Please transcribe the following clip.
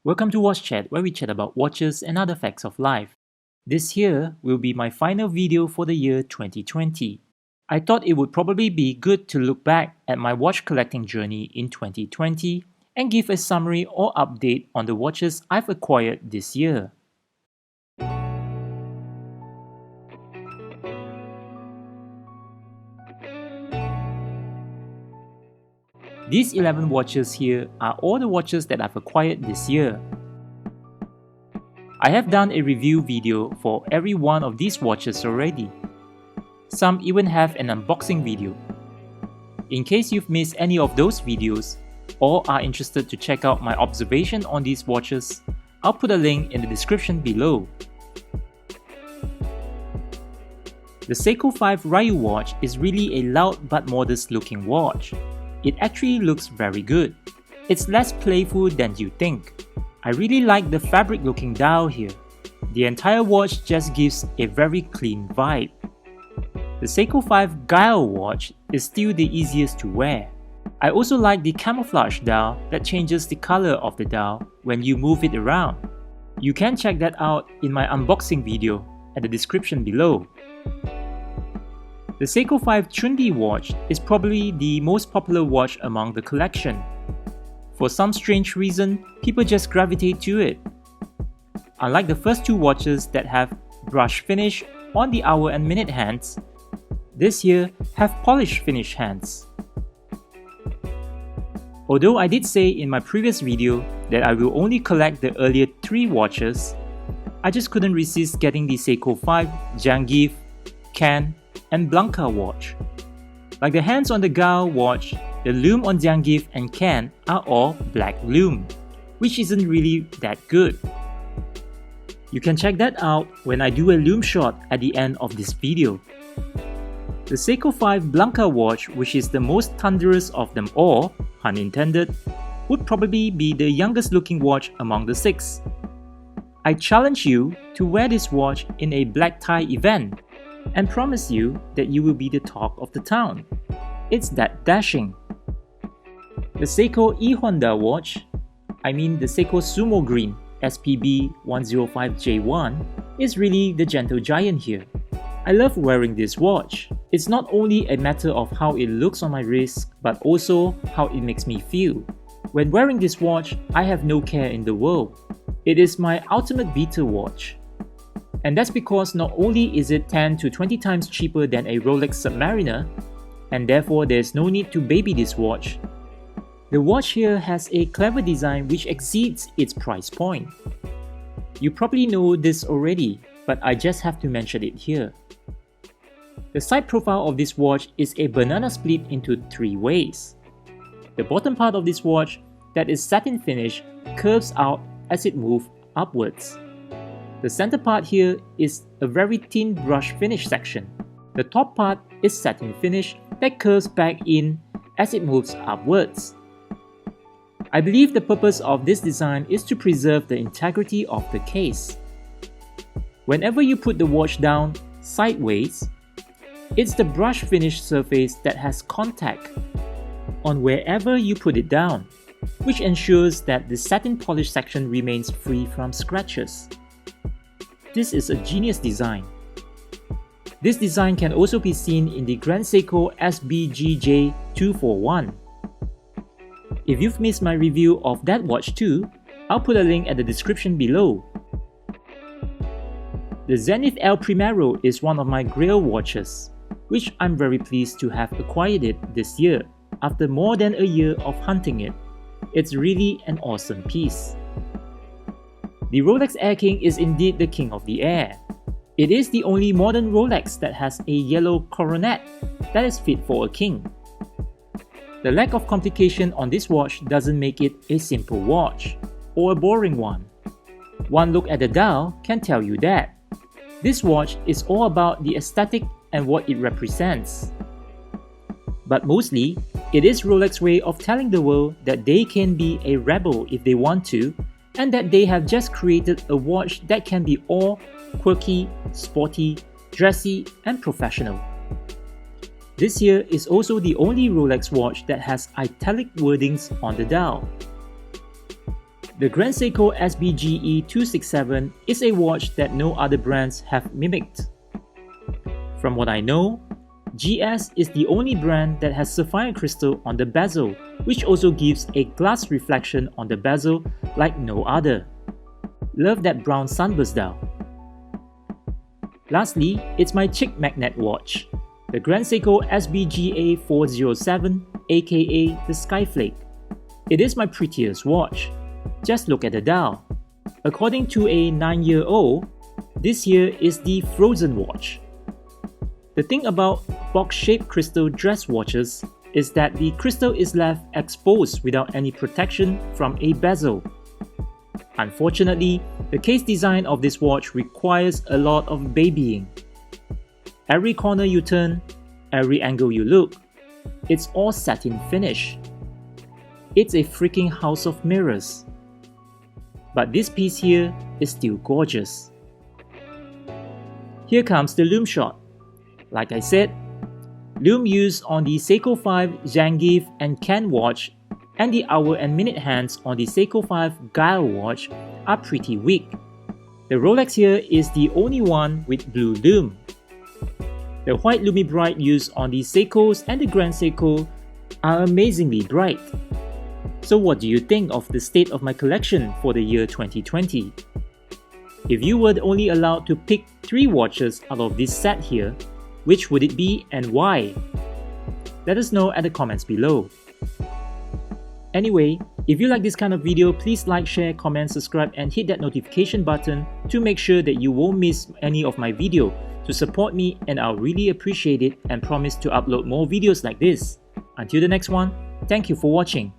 Welcome to Watchat, where we chat about watches and other facts of life. This here will be my final video for the year 2020. I thought it would probably be good to look back at my watch collecting journey in 2020 and give a summary or update on the watches I've acquired this year. These 11 watches here are all the watches that I've acquired this year. I have done a review video for every one of these watches already. Some even have an unboxing video. In case you've missed any of those videos or are interested to check out my observation on these watches, I'll put a link in the description below. The Seiko 5 Ryu watch is really a loud but modest looking watch. It actually looks very good. It's less playful than you think. I really like the fabric looking dial here. The entire watch just gives a very clean vibe. The Seiko 5 Guile watch is still the easiest to wear. I also like the camouflage dial that changes the color of the dial when you move it around. You can check that out in my unboxing video at the description below. The Seiko 5 Trendy watch is probably the most popular watch among the collection. For some strange reason, people just gravitate to it. Unlike the first two watches that have brush finish on the hour and minute hands, this here have polished finish hands. Although I did say in my previous video that I will only collect the earlier 3 watches, I just couldn't resist getting the Seiko 5 Zangief, Can, and Blanca watch. Like the hands on the Guile watch, the Lume on Zangief and Can are all black Lume, which isn't really that good. You can check that out when I do a Lume shot at the end of this video. The Seiko 5 Blanca watch, which is the most thunderous of them all, pun intended, would probably be the youngest looking watch among the 6. I challenge you to wear this watch in a black tie event and promise you that you will be the talk of the town. It's that dashing. The Seiko E-Honda watch, the Seiko Sumo Green SPB 105J1, is really the gentle giant here. I love wearing this watch. It's not only a matter of how it looks on my wrist, but also how it makes me feel. When wearing this watch, I have no care in the world. It is my ultimate beater watch. And that's because not only is it 10 to 20 times cheaper than a Rolex Submariner, and therefore there's no need to baby this watch, the watch here has a clever design which exceeds its price point. You probably know this already, but I just have to mention it here. The side profile of this watch is a banana split into 3 ways. The bottom part of this watch, that is satin finish, curves out as it moves upwards. The center part here is a very thin brush finish section. The top part is satin finish that curves back in as it moves upwards. I believe the purpose of this design is to preserve the integrity of the case. Whenever you put the watch down sideways, it's the brush finish surface that has contact on wherever you put it down, which ensures that the satin polish section remains free from scratches. This is a genius design. This design can also be seen in the Grand Seiko SBGJ 241. If you've missed my review of that watch too, I'll put a link at the description below. The Zenith El Primero is one of my grail watches, which I'm very pleased to have acquired it this year after more than a year of hunting it. It's really an awesome piece. The Rolex Air-King is indeed the king of the air. It is the only modern Rolex that has a yellow coronet that is fit for a king. The lack of complication on this watch doesn't make it a simple watch, or a boring one. One look at the dial can tell you that. This watch is all about the aesthetic and what it represents. But mostly, it is Rolex's way of telling the world that they can be a rebel if they want to, and that they have just created a watch that can be all quirky, sporty, dressy, and professional. This here is also the only Rolex watch that has italic wordings on the dial. The Grand Seiko SBGE 267 is a watch that no other brands have mimicked. From what I know, GS is the only brand that has sapphire crystal on the bezel, which also gives a glass reflection on the bezel like no other. Love that brown sunburst dial. Lastly, it's my chick magnet watch, the Grand Seiko SBGA 407, aka the Skyflake. It is my prettiest watch. Just look at the dial. According to a 9-year-old, this here is the frozen watch. The thing about box-shaped crystal dress watches is that the crystal is left exposed without any protection from a bezel. Unfortunately, the case design of this watch requires a lot of babying. Every corner you turn, every angle you look, it's all satin finish. It's a freaking house of mirrors. But this piece here is still gorgeous. Here comes the Lume shot. Like I said, Lume used on the Seiko 5 Zangief and Ken watch and the hour and minute hands on the Seiko 5 Guile watch are pretty weak. The Rolex here is the only one with blue lume. The white Lume bright used on the Seikos and the Grand Seiko are amazingly bright. So what do you think of the state of my collection for the year 2020? If you were only allowed to pick 3 watches out of this set here, which would it be and why? Let us know at the comments below. Anyway, if you like this kind of video, please like, share, comment, subscribe and hit that notification button to make sure that you won't miss any of my video to support me, and I'll really appreciate it and promise to upload more videos like this. Until the next one, thank you for watching.